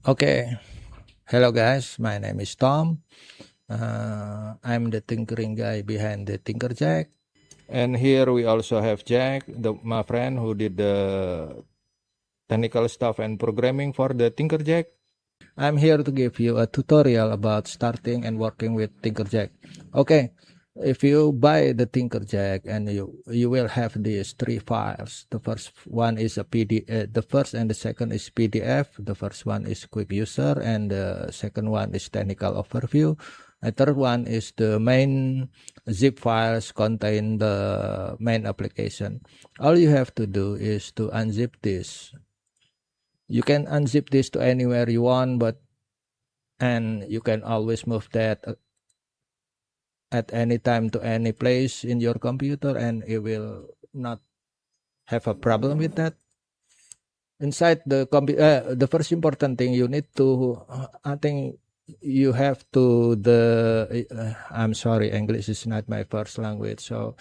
Okay, hello guys, my name is Tom. I'm the tinkering guy behind the TinkerJack. And here we also have Jack, my friend who did the technical stuff and programming for the TinkerJack. I'm here to give you a tutorial about starting and working with TinkerJack. Okay, if you buy the TinkerJack and you will have these three files. The first one is a PDF. The first and the second is PDF. The first one is quick user, and the second one is technical overview. The third one is the main zip files contain the main application. All you have to do is to unzip this. You can unzip this to anywhere you want, and you can always move that at any time to any place in your computer, and it will not have a problem with that. Inside the computer, the first important thing you need to, I think you have to I'm sorry, English is not my first language, so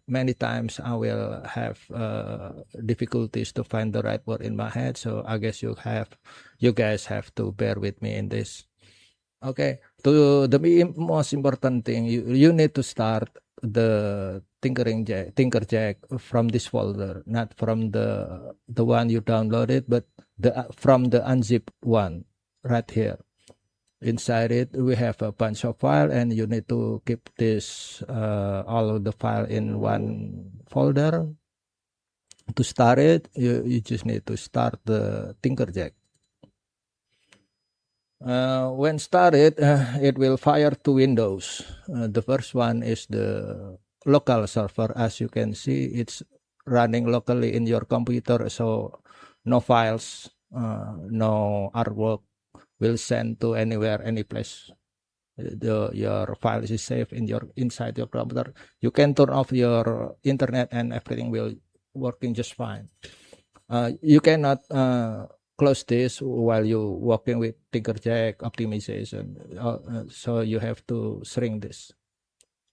many times I will have difficulties to find the right word in my head. So I guess you guys have to bear with me in this. Okay, to the most important thing, you need to start the TinkerJack from this folder, not from the one you downloaded, but from the unzip one right here. Inside it, we have a bunch of file, and you need to keep this all of the file in one folder. To start it, you just need to start the TinkerJack. When started, it will fire two windows. The first one is the local server. As you can see, it's running locally in your computer, so no files, no artwork will send to anywhere, any place. Your files is safe inside your computer. You can turn off your internet and everything will working just fine. You cannot close this while you working with TinkerJack optimization, so you have to shrink this.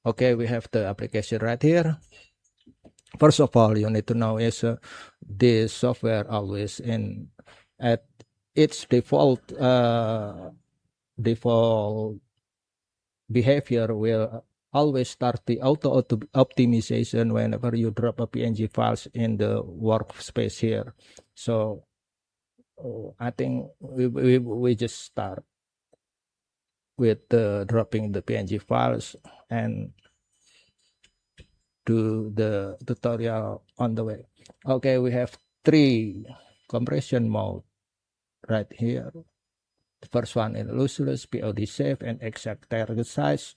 Okay, we have the application right here. First of all, you need to know is this software always at its default behavior will always start the auto optimization whenever you drop a PNG files in the workspace here. So I think we just start with dropping the PNG files and do the tutorial on the way. Okay, we have three compression mode right here. The first one is lossless, POD safe, and exact target size.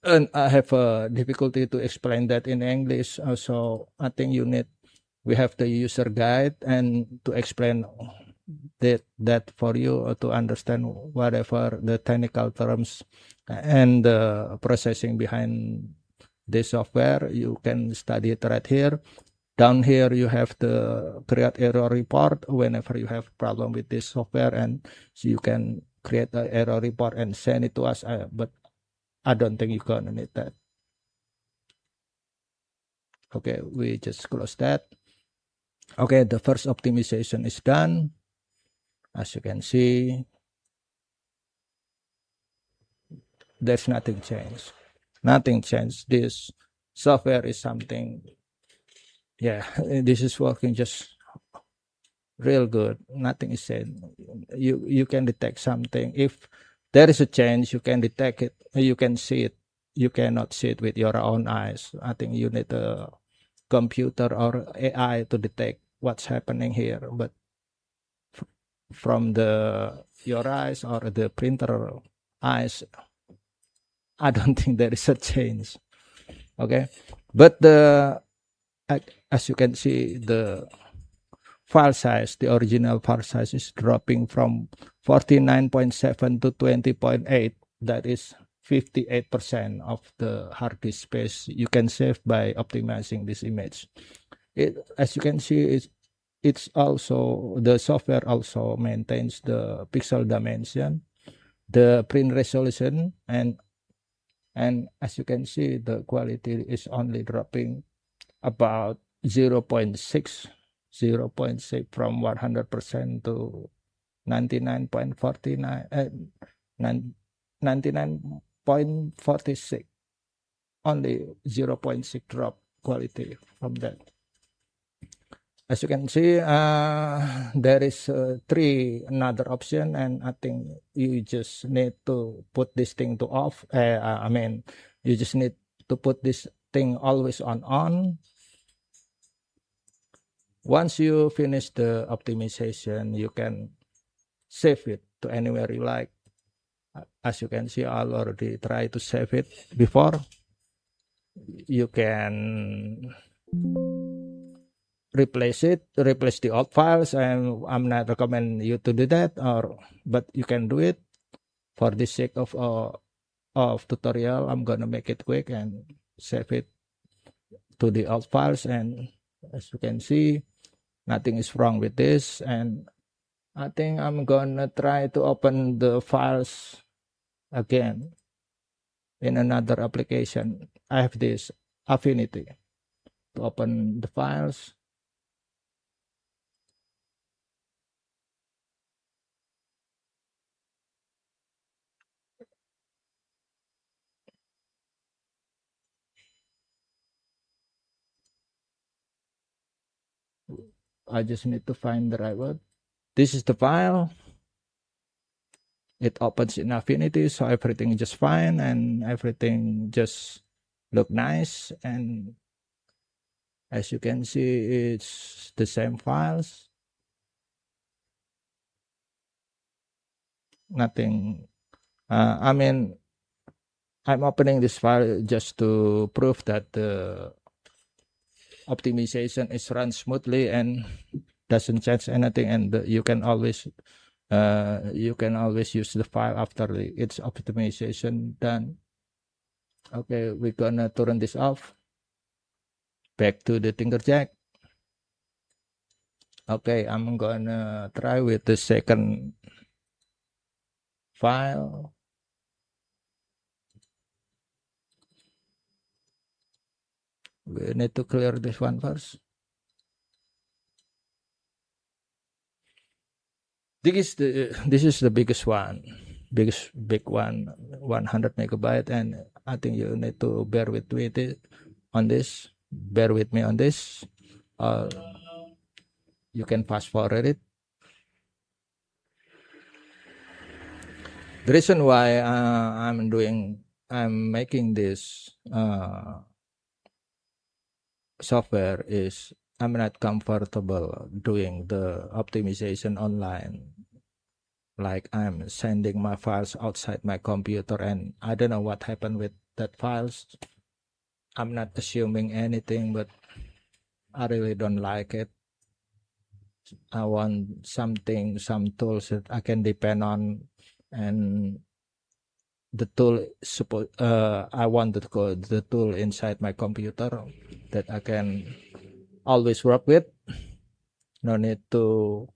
And I have a difficulty to explain that in English, so I think we have the user guide and to explain that for you to understand whatever the technical terms and the processing behind this software. You can study it right here. Down here you have the create error report whenever you have problem with this software, and so you can create an error report and send it to us, but I don't think you're gonna need that. Okay, we just close that. Okay, the first optimization is done. As you can see, there's nothing changed. Nothing changed. This software is something, yeah, this is working just real good. Nothing is said. You can detect something. If there is a change, you can detect it. You can see it. You cannot see it with your own eyes. I think you need a computer or AI to detect what's happening here. But from your eyes or the printer eyes, I don't think there is a change. Okay, but as you can see, the file size, the original file size is dropping from 49.7 to 20.8. That is 58% of the hard disk space you can save by optimizing this image. As you can see, it's also, the software also maintains the pixel dimension, the print resolution, and as you can see, the quality is only dropping about 0.6 from 100% to 99.49 99.46, only 0.6 drop quality from that. As you can see, there is another option, and I think you just need to put this thing to off. I mean, you just need to put this thing always on. Once you finish the optimization, you can save it to anywhere you like. As you can see, I already tried to save it before. You can replace the old files, and I'm not recommend you to do that, but you can do it. For the sake of tutorial, I'm gonna make it quick and save it to the old files. And as you can see, nothing is wrong with this, and I think I'm gonna try to open the files again in another application. I have this affinity to open the files. I just need to find the right word. This is the file. It opens in Affinity, so everything is just fine and everything just look nice. And as you can see, it's the same files. Nothing. I mean, I'm opening this file just to prove that the optimization is run smoothly and doesn't change anything, and you can always use the file after its optimization done. Okay, we're gonna turn this off. Back to the TinkerJack. Okay, I'm gonna try with the second file. We need to clear this one first. This is the biggest one, big one, 100 megabyte, and I think you need to bear with it on this. Bear with me on this. You can fast forward it. The reason why I'm making this software is I'm not comfortable doing the optimization online. Like I'm sending my files outside my computer, and I don't know what happened with that files. I'm not assuming anything, but I really don't like it. I want some tools that I can depend on, and the tool I want the tool inside my computer that I can always work with. No need to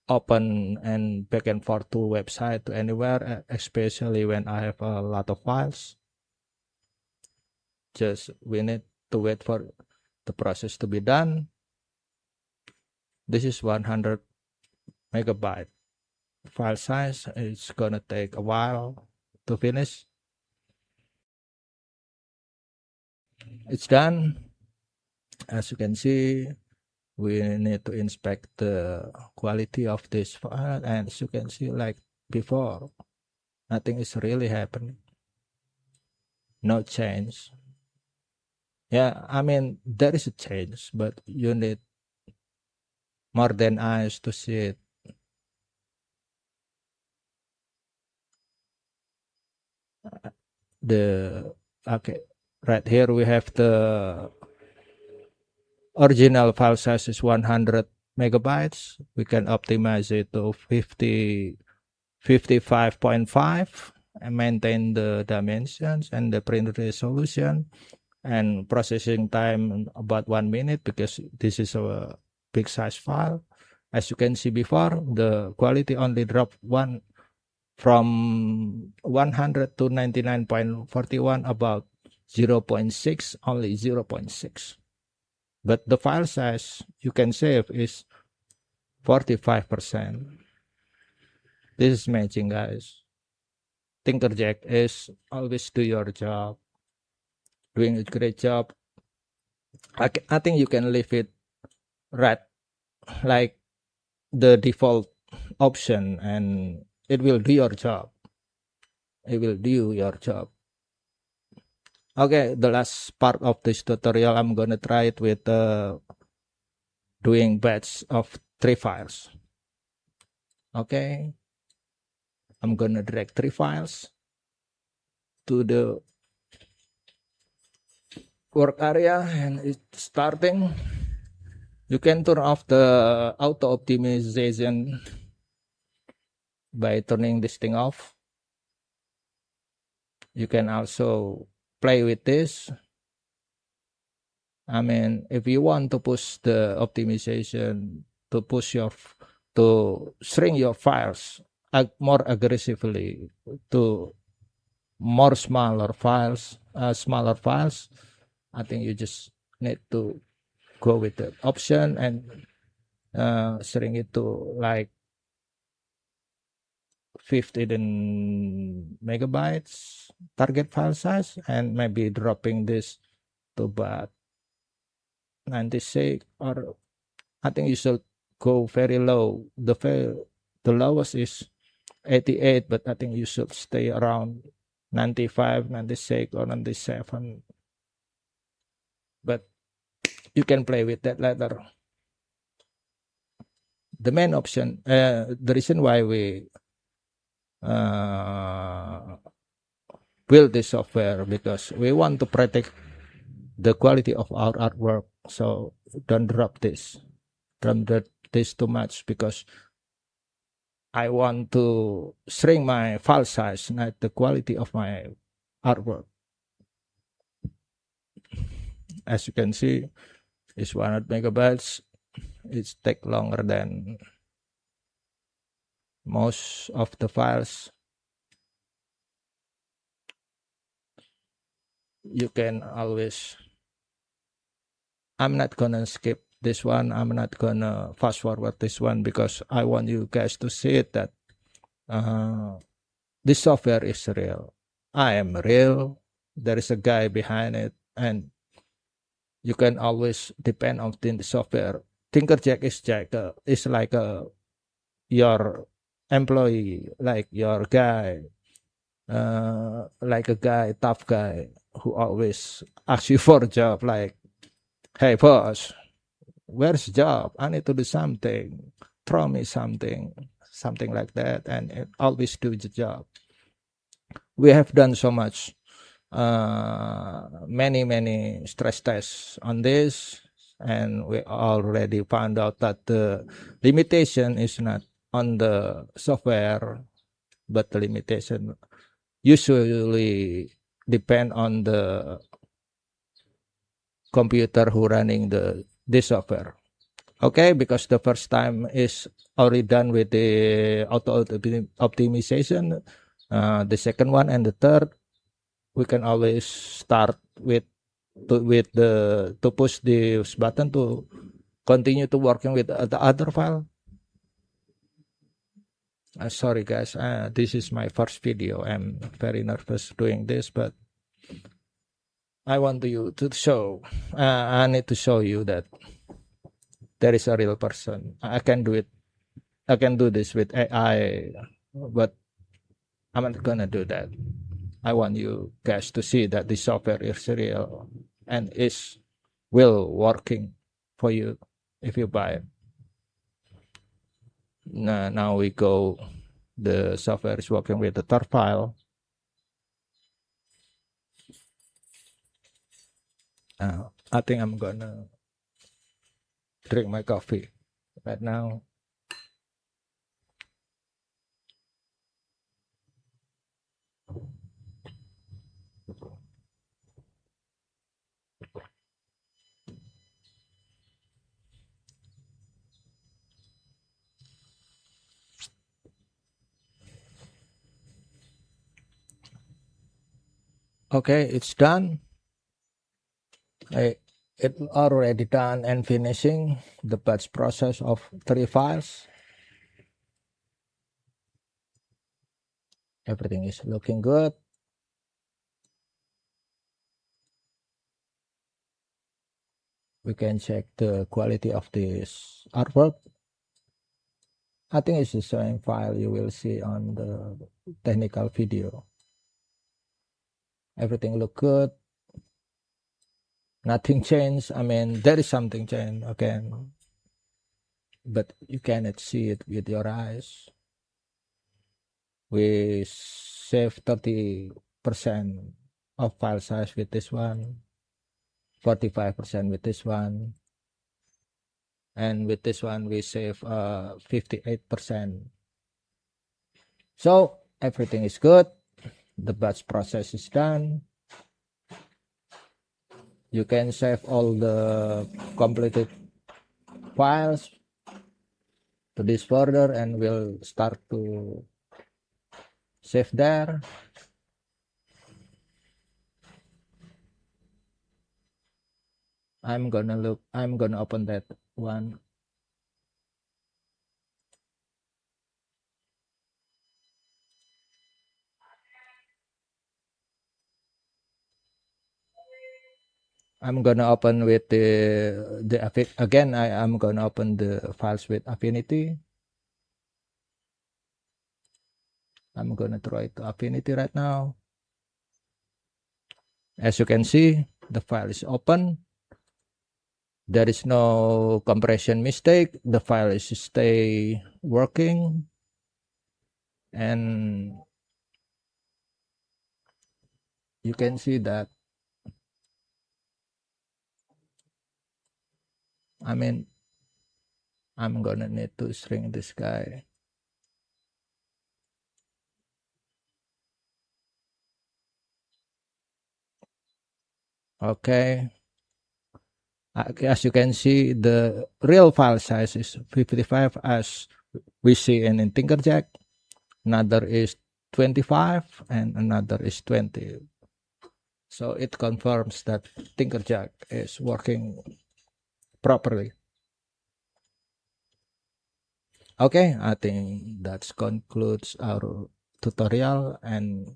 open and back and forth to website to anywhere, especially when I have a lot of files. Just we need to wait for the process to be done. This is 100 megabyte file size. It's gonna take a while to finish. It's done. As you can see, we need to inspect the quality of this file, and as you can see, like before, nothing is really happening. No change. Yeah, I mean, there is a change, but you need more than eyes to see it. Okay, right here we have the original file size is 100 megabytes. We can optimize it to 55.5 and maintain the dimensions and the print resolution and processing time about 1 minute, because this is a big size file. As you can see before, the quality only dropped from 100 to 99.41, about 0.6, only 0.6. But the file size you can save is 45%. This is matching, guys. TinkerJack is always do your job, doing a great job. I think you can leave it right like the default option, and it will do your job. It will do your job. Okay, the last part of this tutorial, I'm gonna try it with doing batch of 3 files. Okay, I'm gonna drag 3 files to the work area, and it's starting. You can turn off the auto optimization by turning this thing off. You can also play with this. I mean, if you want to push the optimization to to shrink your files more aggressively to more smaller files, I think you just need to go with the option and shrink it to like 15 megabytes target file size, and maybe dropping this to about 96, or I think you should go very low. The lowest is 88, but I think you should stay around 95, 96, or 97. But you can play with that later. The main option, the reason why we build this software, because we want to protect the quality of our artwork. So don't drop this too much, because I want to shrink my file size, not the quality of my artwork. As you can see, it's 100 megabytes. It takes longer than most of the files. You can always, I'm not gonna skip this one. I'm not gonna fast forward this one, because I want you guys to see it that this software is real. I am real. There is a guy behind it, and you can always depend on the software. TinkerJack is like your employee, like your guy, like a guy, tough guy who always asks you for a job. Like, hey boss, where's the job? I need to do something. Throw me something like that, and it always do the job. We have done so much, many stress tests on this, and we already found out that the limitation is not on the software, but the limitation usually depend on the computer who running this software. Okay, because the first time is already done with the auto optimization, the second one and the third, we can always start with to push this button to continue to working with the other file. Sorry guys, this is my first video. I'm very nervous doing this, but I want you to show, I need to show you that there is a real person. I can do it. I can do this with AI, but I'm not gonna do that. I want you guys to see that the software is real and is will working for you if you buy it. Now we go, the software is working with the tar file. I think I'm gonna drink my coffee right now. Okay, it's done. It already done and finishing the batch process of 3 files. Everything is looking good. We can check the quality of this artwork. I think it's the same file you will see on the technical video. Everything look good. Nothing changed. I mean, there is something changed, okay, but you cannot see it with your eyes. We save 30% of file size with this one, 45% with this one, and with this one we save 58%. So everything is good. The batch process is done. You can save all the completed files to this folder and we'll start to save there. I'm gonna open that one. I'm gonna open with again. I'm gonna open the files with Affinity. I'm gonna try to Affinity right now. As you can see, the file is open. There is no compression mistake. The file is stay working, and you can see that. I mean, I'm gonna need to shrink this guy. Okay. As you can see, the real file size is 55 as we see in TinkerJack. Another is 25 and another is 20. So it confirms that TinkerJack is working properly. Okay, I think that concludes our tutorial, and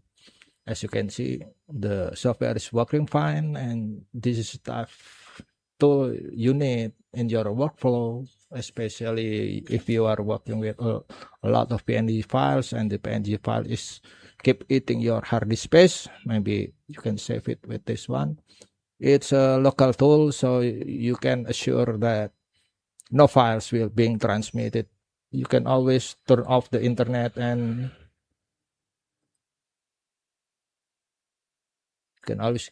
as you can see, the software is working fine, and this is stuff tool you need in your workflow, especially if you are working with a lot of PNG files and the PNG file is keep eating your hard disk space. Maybe you can save it with this one. It's a local tool, so you can assure that no files will being transmitted. You can always turn off the internet and can always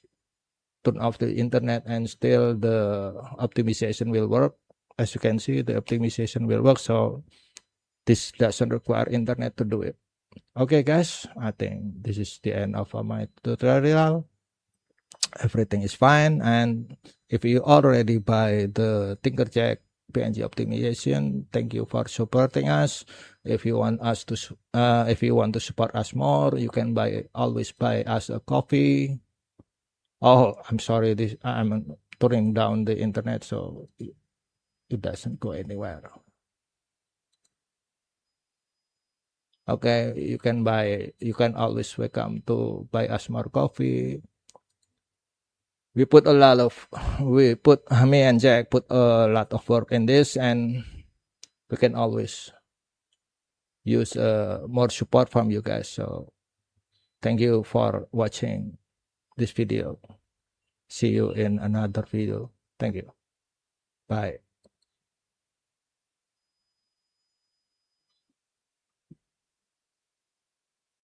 turn off the internet and still the optimization will work. As you can see, the optimization will work, so this doesn't require internet to do it. Okay guys, I think this is the end of my tutorial. Everything is fine, and if you already buy the TinkerJack PNG optimization, thank you for supporting us. If you want to support us more, you can always buy us a coffee. Oh, I'm sorry, I'm turning down the internet so it doesn't go anywhere. Okay, you can always welcome to buy us more coffee. We put me and Jack put a lot of work in this, and we can always use more support from you guys. So thank you for watching this video. See you in another video. Thank you. Bye.